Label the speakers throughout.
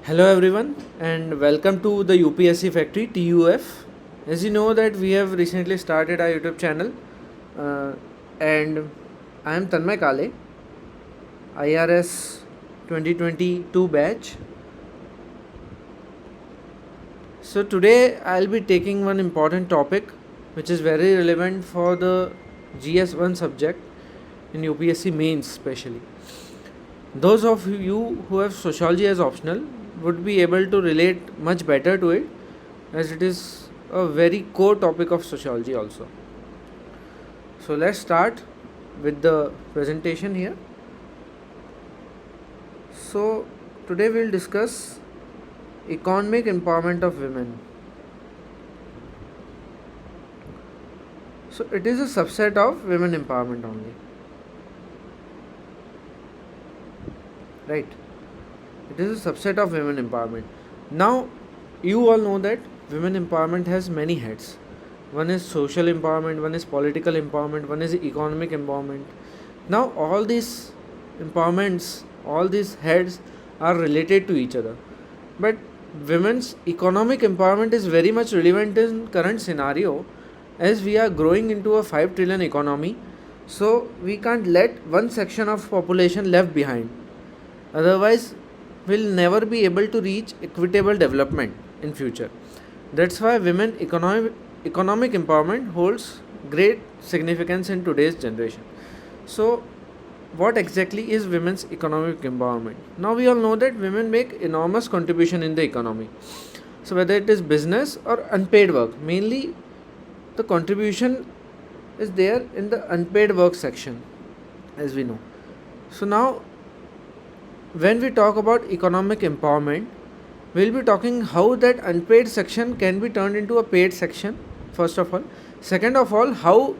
Speaker 1: Hello everyone and welcome to the UPSC Factory TUF. As you know that we have recently started our YouTube channel uh, and I am Tanmay Kale, IRS 2022 batch. So today I'll be taking one important topic which is very relevant for the GS1 subject in UPSC mains especially. Those of you who have sociology as optional would be able to relate much better to it as it is a very core topic of sociology also. So let's start with the presentation here. So today we'll discuss economic empowerment of women. So it is a subset of women empowerment only. Right? It is a subset of women empowerment. Now you all know that women empowerment has many heads. One is social empowerment, one is political empowerment, one is economic empowerment. Now all these empowerments, all these heads are related to each other. But women's economic empowerment is very much relevant in current scenario as we are growing into a 5 trillion economy. So we can't let one section of population left behind. Otherwise we'll never be able to reach equitable development in future. That's why women economic empowerment holds great significance in today's generation. So what exactly is women's economic empowerment? Now we all know that women make enormous contribution in the economy. So whether it is business or unpaid work, mainly the contribution is there in the unpaid work section, as we know. So now when we talk about economic empowerment, we'll be talking how that unpaid section can be turned into a paid section, first of all. Second of all, how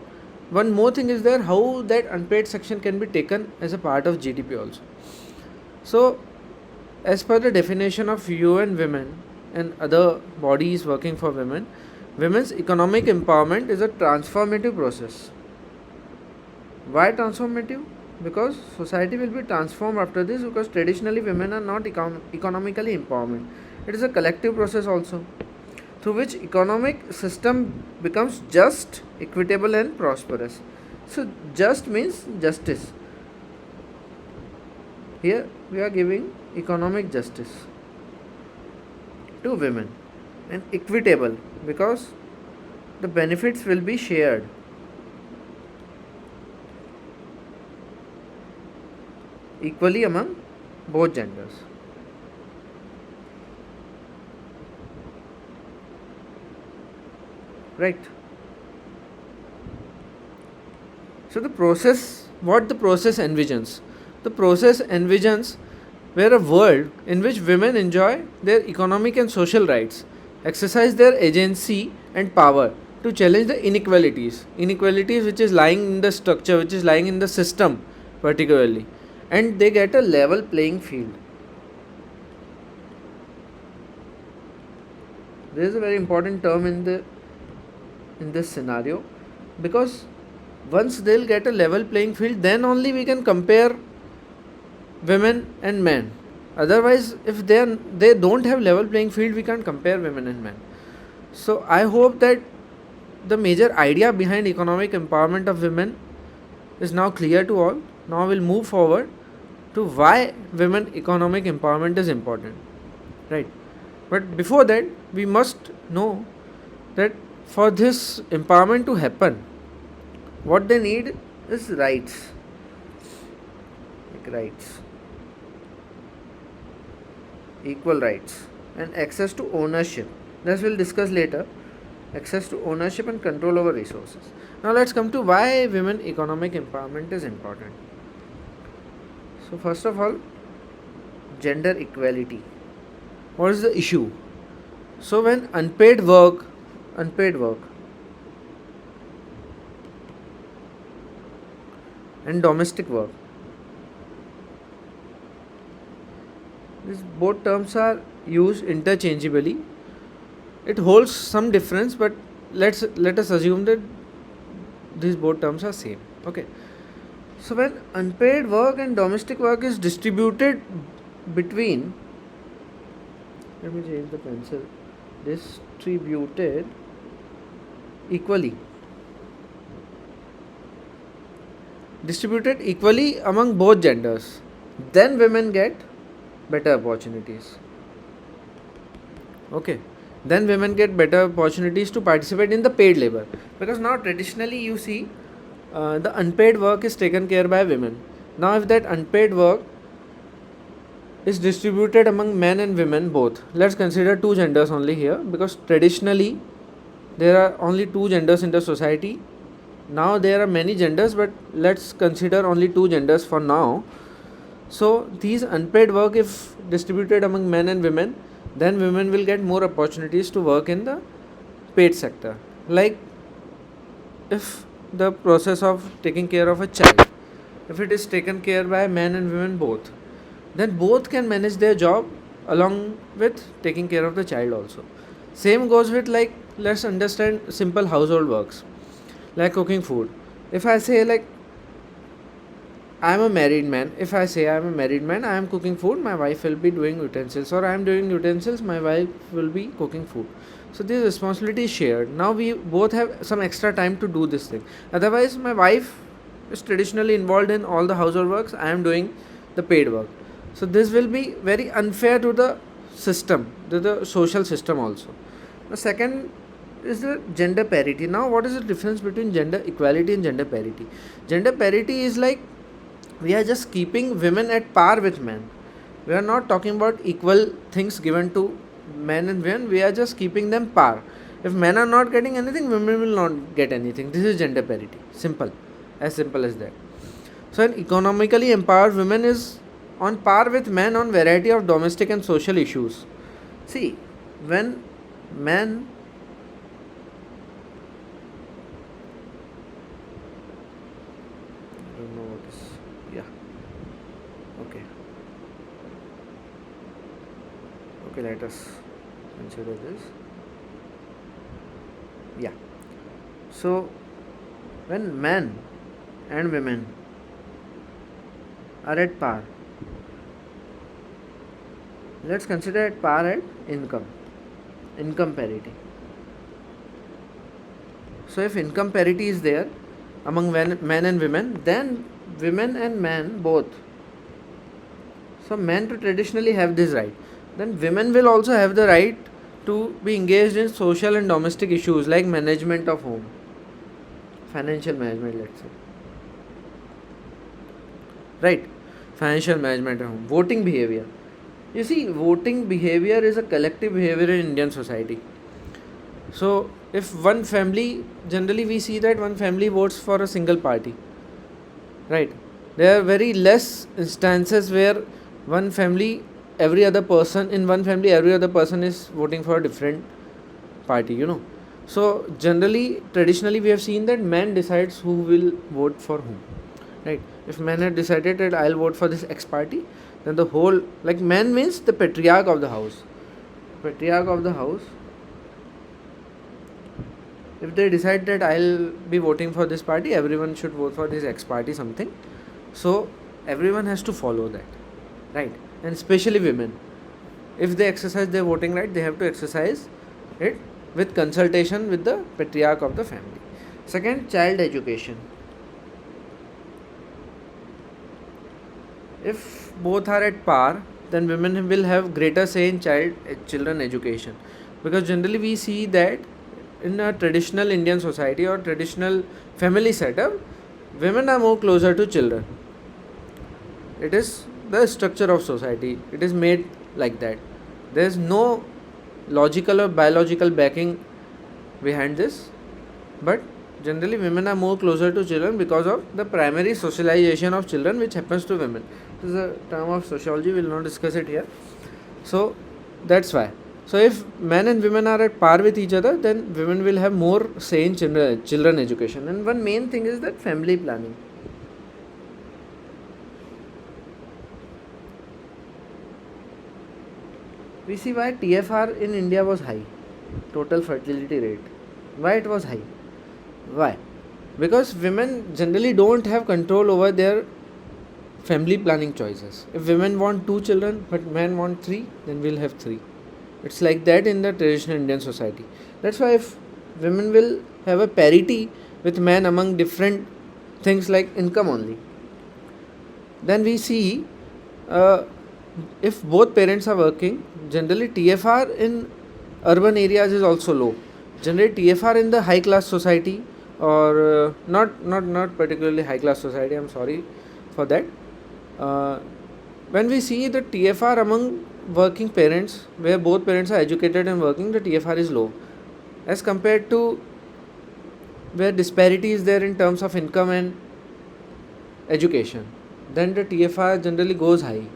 Speaker 1: one more thing is there, how that unpaid section can be taken as a part of GDP also. So as per the definition of UN Women and other bodies working for women, women's economic empowerment is a transformative process. Why transformative? Because society will be transformed after this, because traditionally women are not economically empowerment. It is a collective process also through which economic system becomes just, equitable and prosperous. So just means justice. Here we are giving economic justice to women, and equitable because the benefits will be shared equally among both genders. Right? So what the process envisions? The process envisions where a world in which women enjoy their economic and social rights, exercise their agency and power to challenge the inequalities which is lying in the structure, which is lying in the system particularly, and they get a level playing field. There is a very important term in this scenario, because once they'll get a level playing field, then only we can compare women and men. Otherwise, if they don't have level playing field, we can't compare women and men. So I hope that the major idea behind economic empowerment of women is now clear to all. Now we'll move forward to why women economic empowerment is important. Right? But before that, we must know that for this empowerment to happen, what they need is rights. Like rights. Equal rights and access to ownership. This we'll discuss later. Access to ownership and control over resources. Now let's come to why women economic empowerment is important. So first of all, gender equality. What is the issue? So when unpaid work and domestic work, these both terms are used interchangeably. It holds some difference, but let us assume that these both terms are same. Okay. So when unpaid work and domestic work is distributed between let me change the pencil, distributed equally, distributed equally among both genders, then women get better opportunities. Okay, then women get better opportunities to participate in the paid labor, because now traditionally you see the unpaid work is taken care by women. Now if that unpaid work is distributed among men and women both, let's consider two genders only here, because traditionally there are only two genders in the society. Now there are many genders, but let's consider only two genders for now. So these unpaid work, if distributed among men and women, then women will get more opportunities to work in the paid sector. Like if the process of taking care of a child, if it is taken care by men and women both, then both can manage their job along with taking care of the child also. Same goes with, like, let's understand simple household works like cooking food. If I say, like, I'm a married man, if I say I'm a married man, I am cooking food, my wife will be doing utensils, or I am doing utensils, my wife will be cooking food. So this responsibility is shared. Now we both have some extra time to do this thing. Otherwise, my wife is traditionally involved in all the household works, I am doing the paid work. So this will be very unfair to the system, to the social system also. The second is the gender parity. Now what is the difference between gender equality and gender parity? Gender parity is like we are just keeping women at par with men. We are not talking about equal things given to men and women, we are just keeping them par. If men are not getting anything, women will not get anything. This is gender parity. Simple. As simple as that. So an economically empowered woman is on par with men on variety of domestic and social issues. See, when men I don't know what is, yeah, okay, let us consider this. Yeah, so when men and women are at par, let's consider at par at income parity. So if income parity is there among men and women, then women and men both, so men to traditionally have this right, then women will also have the right to be engaged in social and domestic issues like management of home, financial management, let's say, right? Financial management of home, voting behavior. You see, voting behavior is a collective behavior in Indian society. So if one family, generally we see that one family votes for a single party, right? There are very less instances where one family, every other person in one family, every other person is voting for a different party. So generally, traditionally, we have seen that man decides who will vote for whom, right? If man had decided that I'll vote for this X party, then the whole, like, man means the patriarch of the house. Patriarch of the house, if they decide that I'll be voting for this party, everyone should vote for this X party, something. So everyone has to follow that, right? And especially women, if they exercise their voting right, they have to exercise it with consultation with the patriarch of the family. Second, child education. If both are at par, then women will have greater say in children education, because generally we see that in a traditional Indian society or traditional family setup, women are more closer to children. It is the structure of society, it is made like that. There is no logical or biological backing behind this, but generally women are more closer to children because of the primary socialization of children which happens to women. This is a term of sociology, we will not discuss it here. So that's why. So if men and women are at par with each other, then women will have more say in children education. And one main thing is that family planning. We see why TFR in India was high, total fertility rate. Why it was high? Why? Because women generally don't have control over their family planning choices. If women want 2 children but men want 3, then we'll have 3. It's like that in the traditional Indian society. That's why if women will have a parity with men among different things like income only, then we see uh, if both parents are working, generally TFR in urban areas is also low. Generally TFR in the high class society, or not particularly high class society, I'm sorry for that. uh, when we see the TFR among working parents, where both parents are educated and working, the TFR is low as compared to where disparity is there in terms of income and education. Then the TFR generally goes high.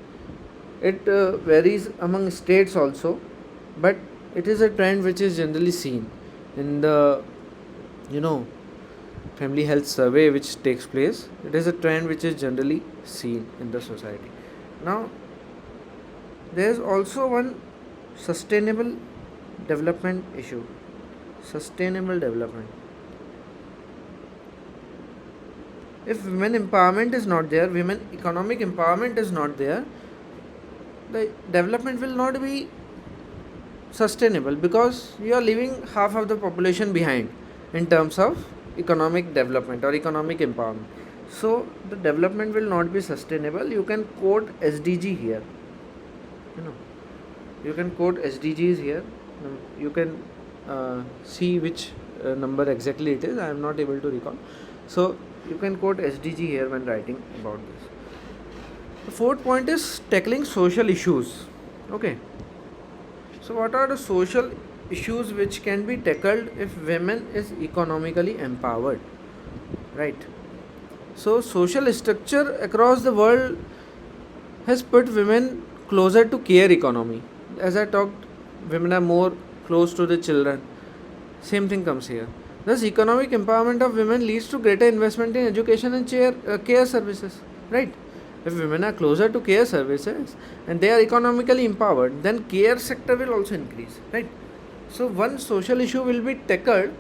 Speaker 1: It varies among states also, but it is a trend which is generally seen in the, you know, family health survey which takes place. It is a trend which is generally seen in the society. Now there is also one sustainable development issue. Sustainable development. If women empowerment is not there, women economic empowerment is not there, the development will not be sustainable, because you are leaving half of the population behind in terms of economic development or economic empowerment. So the development will not be sustainable. You can quote SDG here. You know, you can quote SDGs here. You can see which number exactly it is. I am not able to recall. So you can quote SDG here when writing about this. The fourth point is tackling social issues. Okay. So what are the social issues which can be tackled if women is economically empowered? Right. So social structure across the world has put women closer to care economy. As I talked, women are more close to the children. Same thing comes here. Thus, economic empowerment of women leads to greater investment in education and care services. Right? If women are closer to care services and they are economically empowered, then care sector will also increase. Right? So, one social issue will be tackled,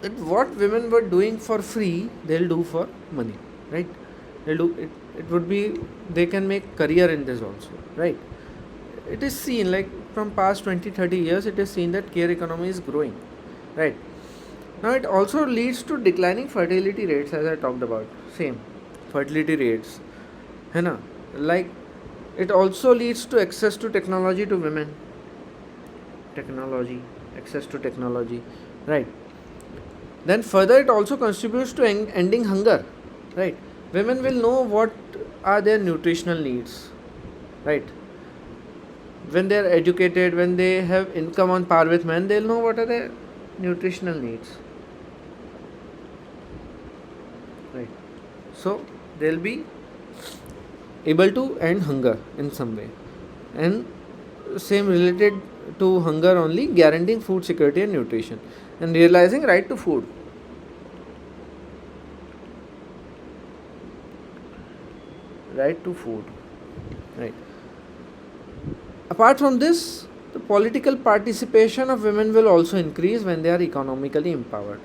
Speaker 1: that what women were doing for free, they'll do for money. Right? They'll do it. It would be, they can make career in this also. Right? It is seen, like from past 20-30 years, it is seen that care economy is growing. Right? Now it also leads to declining fertility rates, as I talked about. Same fertility rates, है ना? Like it also leads to access to technology to women. Technology, access to technology, right? Then further, it also contributes to ending hunger, right? Women will know what are their nutritional needs, right? When they are educated, when they have income on par with men, they'll know what are their nutritional needs. Right. So they'll be able to end hunger in some way. And same related to hunger only, guaranteeing food security and nutrition, and realizing right to food. Right to food. Right. Apart from this, the political participation of women will also increase when they are economically empowered.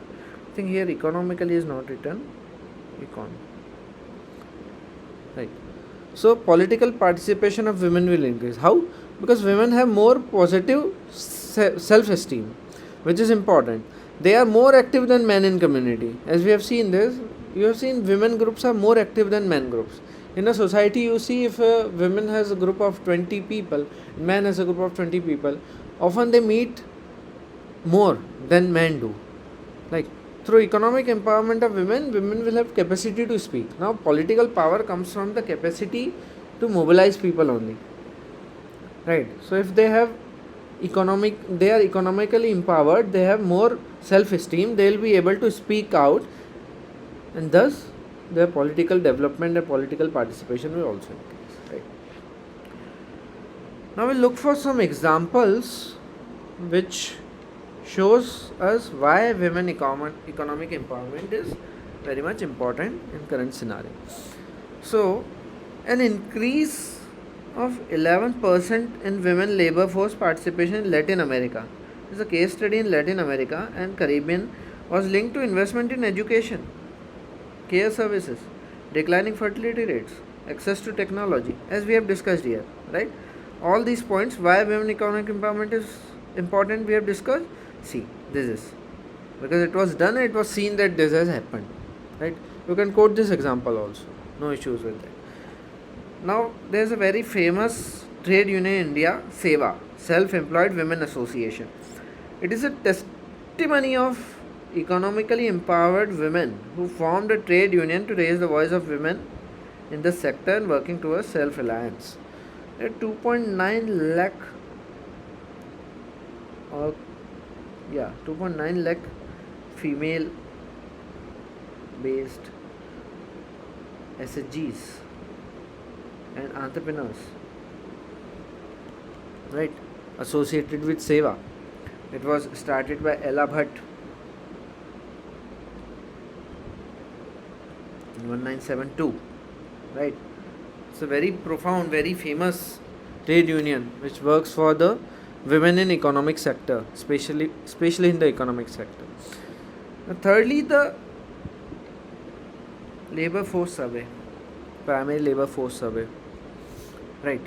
Speaker 1: I think here economically is not written. Econ. Right. So political participation of women will increase. How? Because women have more positive self-esteem, which is important. They are more active than men in community. As we have seen this, you have seen women groups are more active than men groups. In a society, you see if a woman has a group of 20 people, man has a group of 20 people, often they meet more than men do. Like through economic empowerment of women, women will have capacity to speak. Now political power comes from the capacity to mobilize people only. Right. So if they have they are economically empowered, they have more self-esteem, they will be able to speak out, and thus their political development and political participation will also increase. Right. Now we'll look for some examples which shows us why women economic empowerment is very much important in current scenario. So an increase of 11% in women labor force participation in Latin America. This is a case study in Latin America and Caribbean, was linked to investment in education, care services, declining fertility rates, access to technology, as we have discussed here, right? All these points why women economic empowerment is important we have discussed. See, this is because it was done, it was seen that this has happened, right? You can quote this example also, no issues with that. Now there's a very famous trade union in India, SEWA, Self-Employed Women Association. It is a testimony of economically empowered women who formed a trade union to raise the voice of women in the sector and working towards self-reliance. There are 2.9 lakh or 2.9 lakh female based SHGs and entrepreneurs, right, associated with SEWA. It was started by Ella Bhatt in 1972, right? It's a very profound, very famous trade union which works for the women in economic sector, especially in the economic sector. Now, thirdly, the labor force survey, primary labor force survey, right,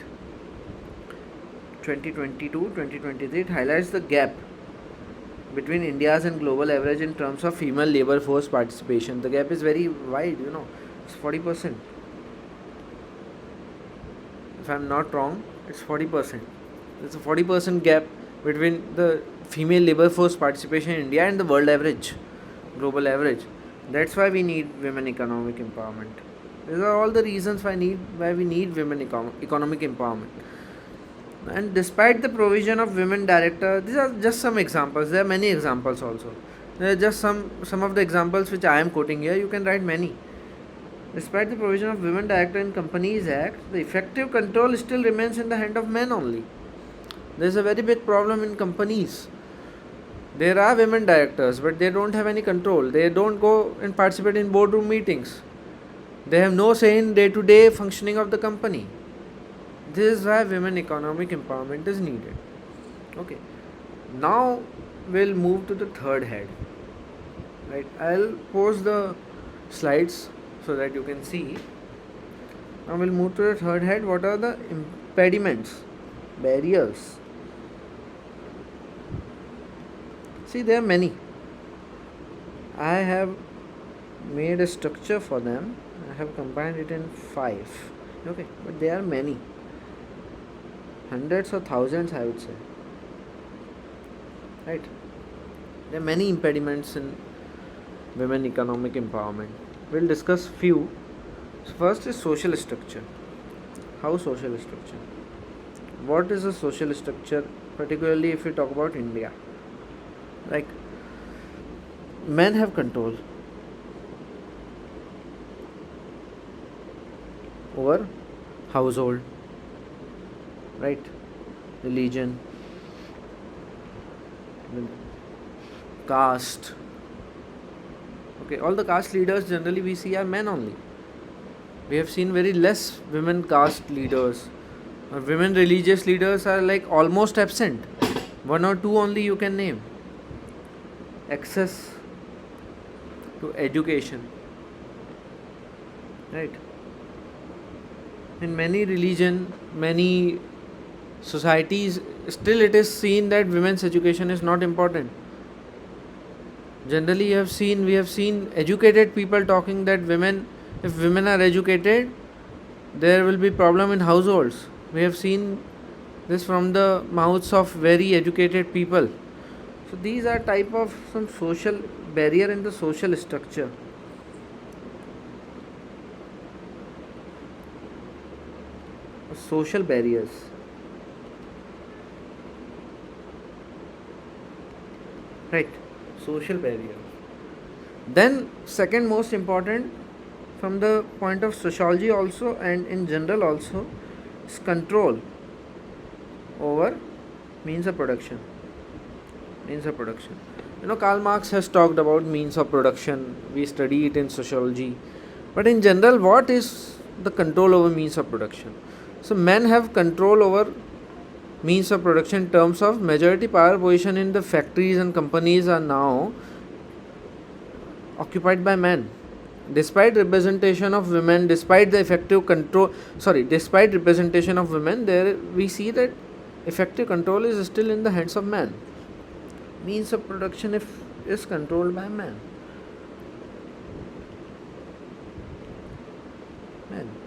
Speaker 1: 2022-2023, it highlights the gap between India's and global average in terms of female labor force participation. The gap is very wide, it's 40%. If I'm not wrong, it's 40%. There's a 40% gap between the female labor force participation in India and the world average, global average. That's why we need women economic empowerment. These are all the reasons why we need women economic empowerment. And despite the provision of women director, these are just some examples. There are many examples also. There are just some of the examples which I am quoting here. You can write many. Despite the provision of Women Director in Companies Act, the effective control still remains in the hand of men only. There is a very big problem in companies. There are women directors, but they don't have any control. They don't go and participate in boardroom meetings. They have no say in day-to-day functioning of the company. This is why women economic empowerment is needed. Okay. Now we'll move to the third head. Right. I'll post the slides so that you can see. Now we'll move to the third head. What are the impediments, barriers? See, there are many. I have made a structure for them. I have combined it in 5. Okay, but there are many. Hundreds or thousands, I would say. Right? There are many impediments in women economic empowerment. We'll discuss few. So first is social structure. How social structure? What is a social structure, particularly if we talk about India? Like, men have control over household, right? Religion, caste. Okay, all the caste leaders generally we see are men only. We have seen very less women caste leaders. Women religious leaders are like almost absent. 1 or 2 only you can name. Access to education, right? In many religion, many societies, still it is seen that women's education is not important. Generally, we have seen educated people talking that if women are educated, there will be problem in households. We have seen this from the mouths of very educated people. So these are type of some social barrier in the social structure. Social barriers. Right, social barriers. Then second most important from the point of sociology also and in general also is control over means of production. Karl Marx has talked about means of production. We study it in sociology. But in general, what is the control over means of production? So men have control over means of production in terms of majority power position in the factories and companies are now occupied by men. despite representation of women, despite the effective control, despite representation of women, there we see that effective control is still in the hands of men. Means of production if is controlled by men.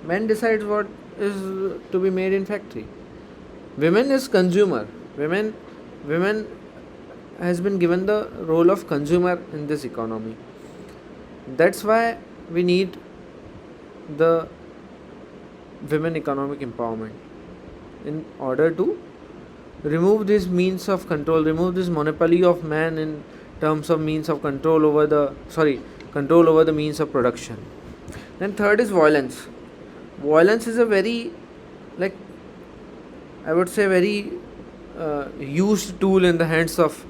Speaker 1: Men decides what is to be made in factory. Women is consumer. Women has been given the role of consumer in this economy. That's why we need the women economic empowerment in order to remove this means of control, remove this monopoly of man in terms of means of control over the means of production. Then third is violence. Violence is a very, like, I would say, very used tool in the hands of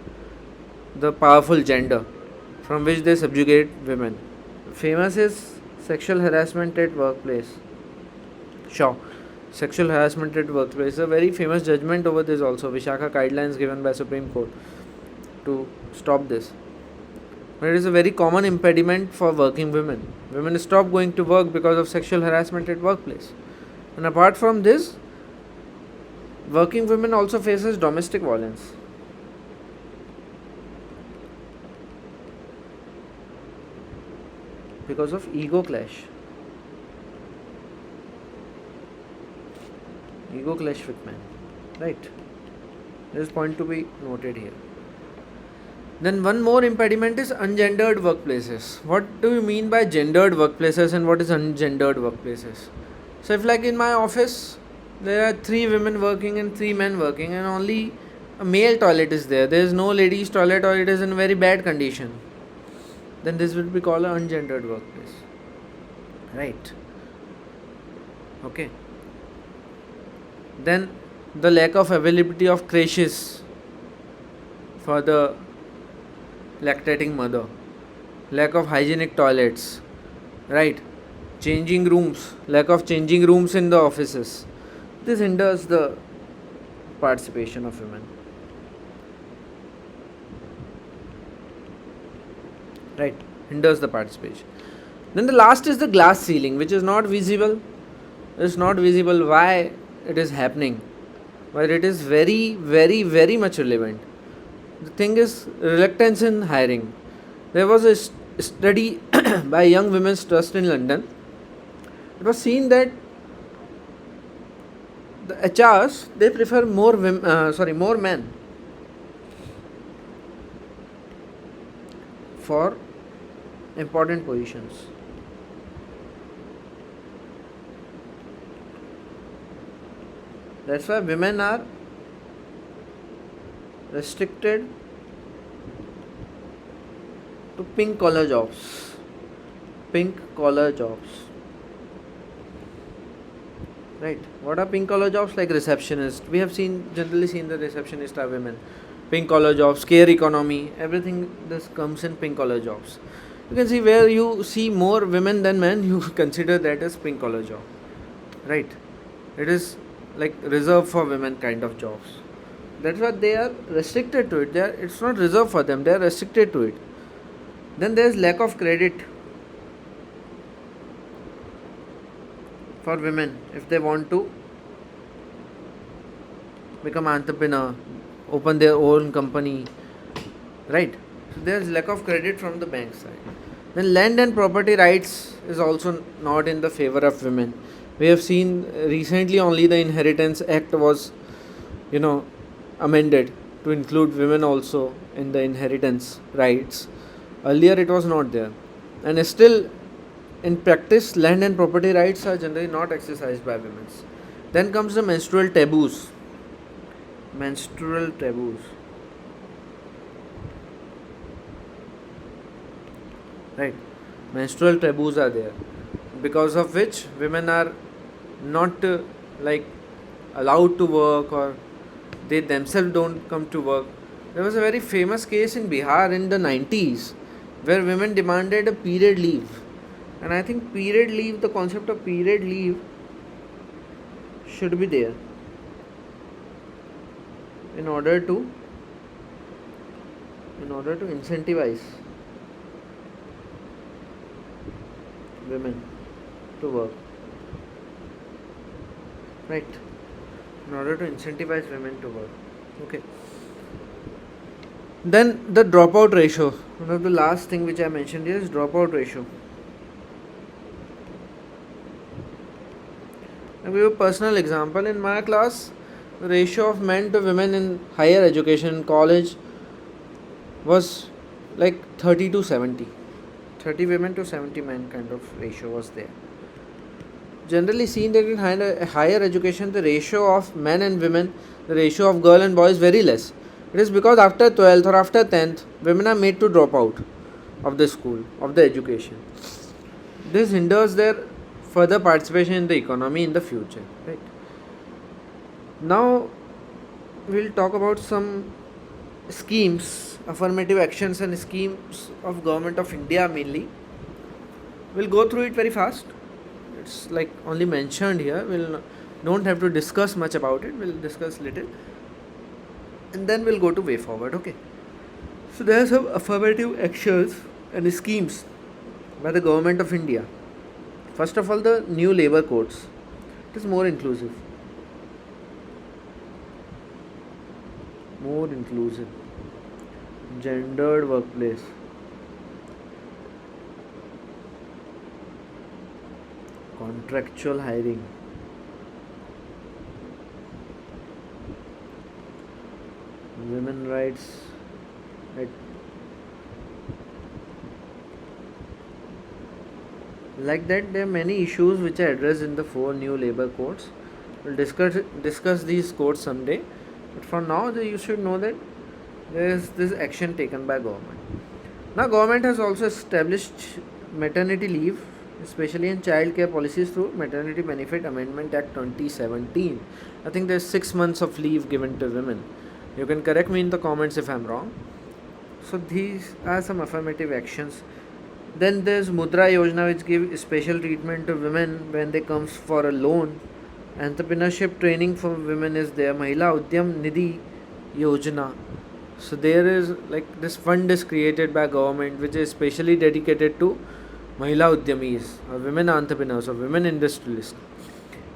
Speaker 1: the powerful gender, from which they subjugate women. Famous is sexual harassment at workplace. Sure, sexual harassment at workplace. A very famous judgment over this also. Vishaka guidelines given by Supreme Court to stop this. But it is a very common impediment for working women. Women stop going to work because of sexual harassment at workplace. And apart from this, working women also faces domestic violence. Because of ego clash. Ego clash with men. Right. This point to be noted here. Then one more impediment is ungendered workplaces. What do you mean by gendered workplaces and what is ungendered workplaces? So if, like, in my office there are 3 women working and 3 men working and only a male toilet is there. There is no ladies toilet or it is in very bad condition. Then this will be called an ungendered workplace. Right. Okay. Then the lack of availability of creches for the lactating mother, lack of hygienic toilets, right? Changing rooms, lack of changing rooms in the offices. This hinders the participation of women. Right? Hinders the participation. Then the last is the glass ceiling, which is not visible. It's not visible why it is happening, but it is very, very, very much relevant. The thing is reluctance in hiring. There was a study by Young Women's Trust in London. It was seen that the HRs, they prefer more men for important positions. That's why women are restricted to pink collar jobs. Pink collar jobs. Right. What are pink collar jobs? Like receptionist. We have generally seen the receptionist are women. Pink collar jobs, care economy, everything this comes in pink collar jobs. You can see where you see more women than men, you consider that as pink collar job. Right. It is like reserved for women kind of jobs. That's why they are restricted to it. It's not reserved for them, they are restricted to it. Then there is lack of credit for women if they want to become entrepreneur, open their own company, right? So there is lack of credit from the bank side. Then land and property rights is also not in the favor of women. We have seen recently only the Inheritance Act was, amended to include women also in the inheritance rights. Earlier it was not there, and still in practice land and property rights are generally not exercised by women. Then comes the menstrual taboos. Right. Menstrual taboos are there, because of which women are not allowed to work, or they themselves don't come to work. There was a very famous case in Bihar in the 90s where women demanded a period leave. And I think the concept of period leave should be there in order to incentivize women to work, right? In order to incentivize women to work. Okay. Then the dropout ratio. One of the last thing which I mentioned here is dropout ratio. I'll give you a personal example. In my class, the ratio of men to women in higher education, college, was like 30 to 70. 30 women to 70 men kind of ratio was there. Generally seen that in higher education, the ratio of men and women, the ratio of girl and boy is very less. It is because after 12th or after 10th, women are made to drop out of the school, of the education. This hinders their further participation in the economy in the future. Right. Now we'll talk about some schemes, affirmative actions and schemes of government of India mainly. We'll go through it very fast. It's like only mentioned here. We'll don't have to discuss much about it. We'll discuss little, and then we'll go to way forward. Okay. So there are some affirmative actions and schemes by the government of India. First of all, the new labor codes. It is more inclusive. More inclusive. Gendered workplace. Contractual hiring. Women rights. Right. Like that, there are many issues which are addressed in the four new labor codes. We'll discuss these codes someday. But for now, you should know that there is this action taken by government. Now, government has also established maternity leave, especially in child care policies through Maternity Benefit Amendment Act 2017. I think there's 6 months of leave given to women. You can correct me in the comments if I'm wrong. So these are some affirmative actions. Then there's Mudra Yojana, which gives special treatment to women when they comes for a loan. Entrepreneurship training for women is there. Mahila Udyam Nidhi Yojana. So there is like this fund is created by government which is specially dedicated to Mahila Udyamis or women entrepreneurs or women industrialists.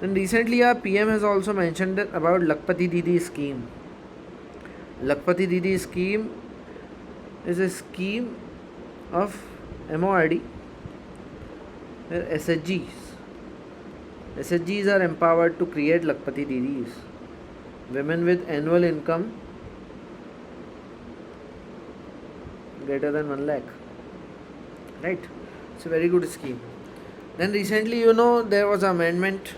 Speaker 1: And recently our PM has also mentioned that about Lakpati Didi scheme. Lakpati Didi scheme is a scheme of MORD, SHGs. SHGs are empowered to create Lakpati Didis, women with annual income greater than 1 lakh. Right? It's a very good scheme. Then recently, there was an amendment.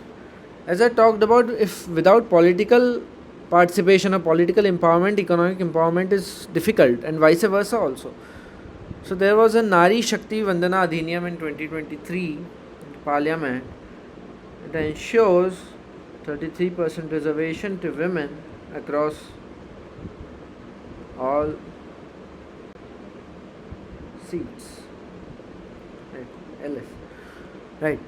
Speaker 1: As I talked about, if without political participation or political empowerment, economic empowerment is difficult, and vice versa also. So there was a Nari Shakti Vandana Adhiniyam in 2023 in Parliament. It ensures 33% reservation to women across all seats. Right, LS. Right.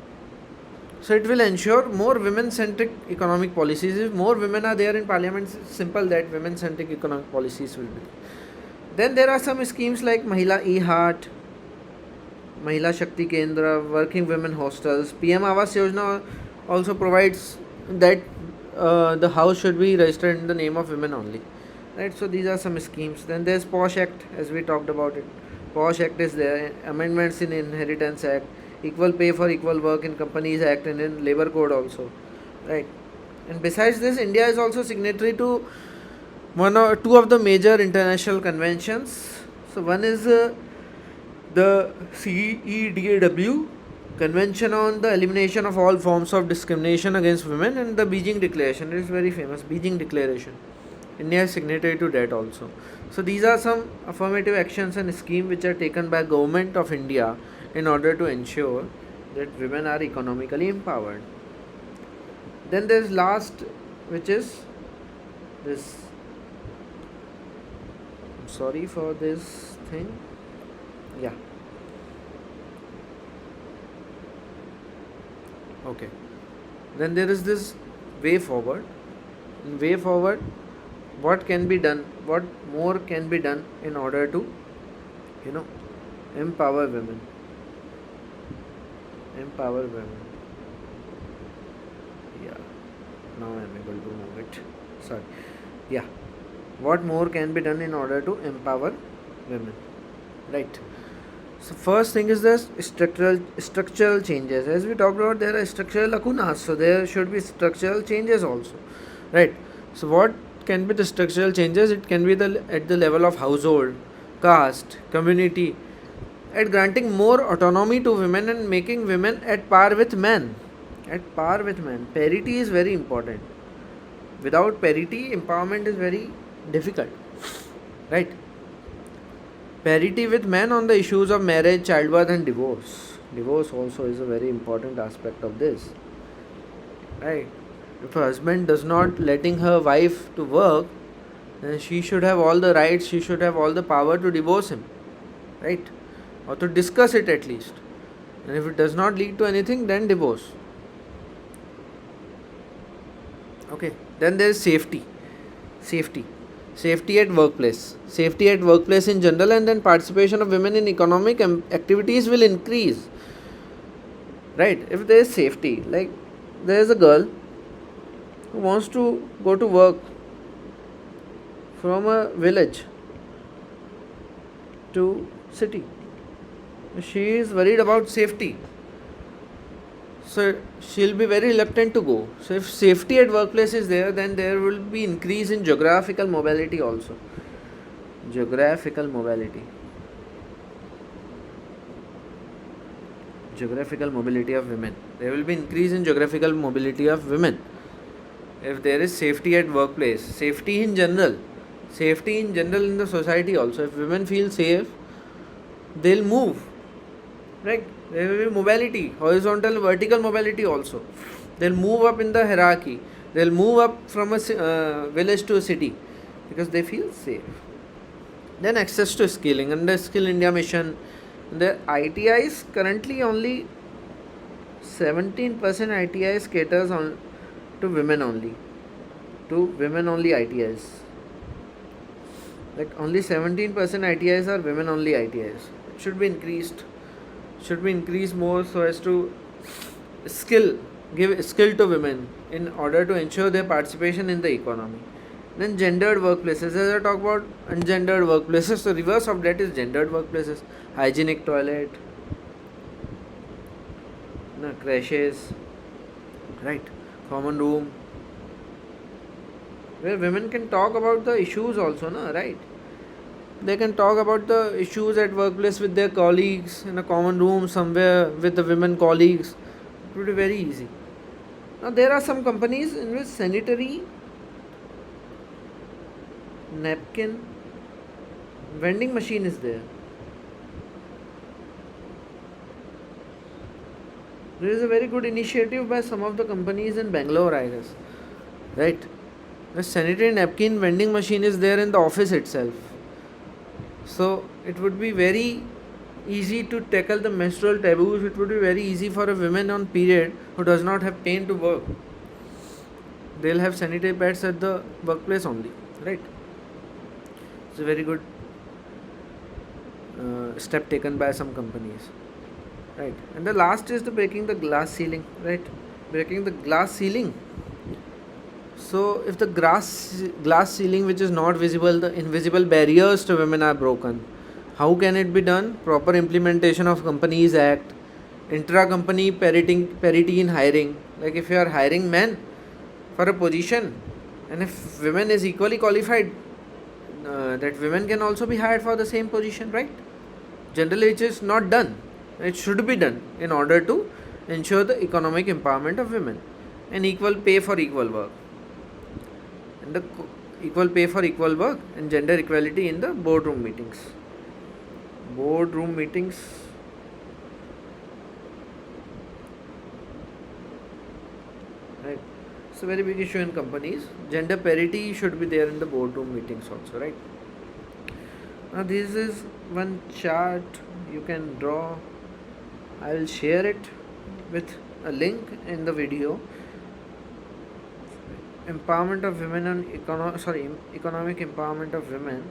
Speaker 1: So it will ensure more women-centric economic policies. If more women are there in Parliament, it's simple that women-centric economic policies will be. Then there are some schemes like Mahila E-Heart, Mahila Shakti Kendra, Working Women Hostels. PM Awas Yojana also provides that the house should be registered in the name of women only. Right, so these are some schemes. Then there's POSH Act, as we talked about it. POSH Act is there, amendments in Inheritance Act, Equal Pay for Equal Work in Companies Act and in Labour Code also. Right. And besides this, India is also signatory to one or two of the major international conventions. So one is the CEDAW, Convention on the Elimination of All Forms of Discrimination Against Women, and the Beijing Declaration. It is very famous, Beijing Declaration. India is signatory to that also. So these are some affirmative actions and schemes which are taken by government of India in order to ensure that women are economically empowered. Then there's last, which is this. Sorry for this thing. Yeah. Okay. Then there is this way forward. In way forward, what can be done? What more can be done in order to, empower women? Empower women. Yeah, now I'm able to move it. Sorry. Yeah, what more can be done in order to empower women, right? So first thing is the structural changes. As we talked about, there are structural lacunas, so there should be structural changes also, right? So what can be the structural changes? It can be at the level of household, caste, community, at granting more autonomy to women and making women at par with men. At par with men. Parity is very important. Without parity, empowerment is very difficult, right? Parity with men on the issues of marriage, childbirth, and divorce. Divorce also is a very important aspect of this, right? If a husband does not letting her wife to work, then she should have all the rights, she should have all the power to divorce him, right? Or to discuss it at least. And if it does not lead to anything, then divorce. Okay. Then there is safety. Safety. Safety at workplace. Safety at workplace in general, and then participation of women in economic activities will increase. Right? If there is safety, like there is a girl who wants to go to work from a village to city. She is worried about safety. So she'll be very reluctant to go. So if safety at workplace is there, then there will be increase in geographical mobility also. Geographical mobility. Geographical mobility of women. There will be increase in geographical mobility of women. If there is safety at workplace, safety in general in the society also. If women feel safe, they'll move. Right? There will be mobility, horizontal, vertical mobility also. They'll move up in the hierarchy. They'll move up from a village to a city because they feel safe. Then access to skilling. Under Skill India Mission, the ITIs currently only 17% ITIs caters on to women only. To women only ITIs. Like only 17% ITIs are women only ITIs. It should be increased. Should be increased more so as to give skill to women in order to ensure their participation in the economy. Then gendered workplaces. As I talk about ungendered workplaces, the reverse of that is gendered workplaces. Hygienic toilet, crashes, right? Common room, where women can talk about the issues also, right? They can talk about the issues at workplace with their colleagues in a common room somewhere with the women colleagues. It would be very easy. Now there are some companies in which sanitary napkin vending machine is there. There is a very good initiative by some of the companies in Bangalore, I guess. Right? The sanitary napkin vending machine is there in the office itself. So it would be very easy to tackle the menstrual taboos. It would be very easy for a woman on period who does not have pain to work. They'll have sanitary pads at the workplace only, right? It's a very good step taken by some companies, right? And the last is the breaking the glass ceiling, right? Breaking the glass ceiling. So if the glass ceiling which is not visible, the invisible barriers to women are broken. How can it be done? Proper implementation of Companies Act, intra-company parity in hiring. Like if you are hiring men for a position, and if women is equally qualified, that women can also be hired for the same position, right? Generally, it is not done. It should be done in order to ensure the economic empowerment of women and equal pay for equal work. And the equal pay for equal work and gender equality in the boardroom meetings. Boardroom meetings. Right. It's a very big issue in companies. Gender parity should be there in the boardroom meetings also, right? Now this is one chart you can draw. I will share it with a link in the video. Empowerment of women and economic empowerment of women.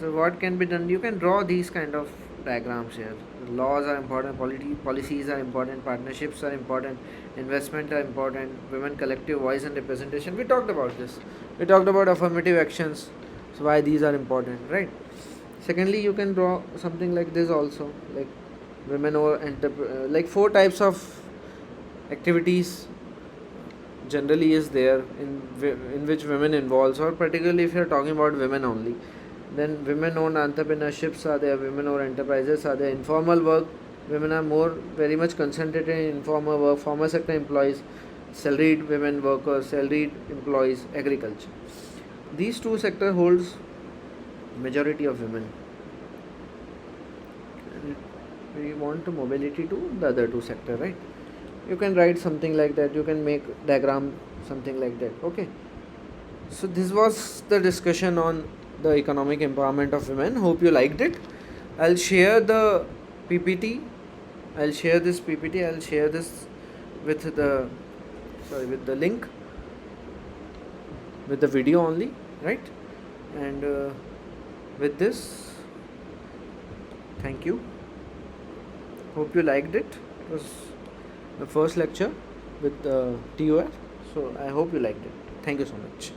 Speaker 1: So what can be done? You can draw these kind of diagrams here. Laws are important, policies are important, partnerships are important, investment are important, women collective voice and representation. We talked about this. We talked about affirmative actions, so why these are important, right? Secondly, you can draw something like this also, like women or like four types of activities generally is there in which women involves, or particularly if you're talking about women only, then women owned entrepreneurships are there, women owned enterprises are there, informal work, women are more very much concentrated in informal work, formal sector employees, salaried women workers, salaried employees, agriculture. These two sector holds majority of women, and we want to mobility to the other two sector, right? You can write something like that, you can make diagram something like that. Okay, so this was the discussion on the economic empowerment of women. Hope you liked it. I'll share the ppt I'll share this ppt, I'll share this with the with the link, with the video only, right? And with this, thank you. Hope you liked it. It was the first lecture with TUR, so I hope you liked it. Thank you so much.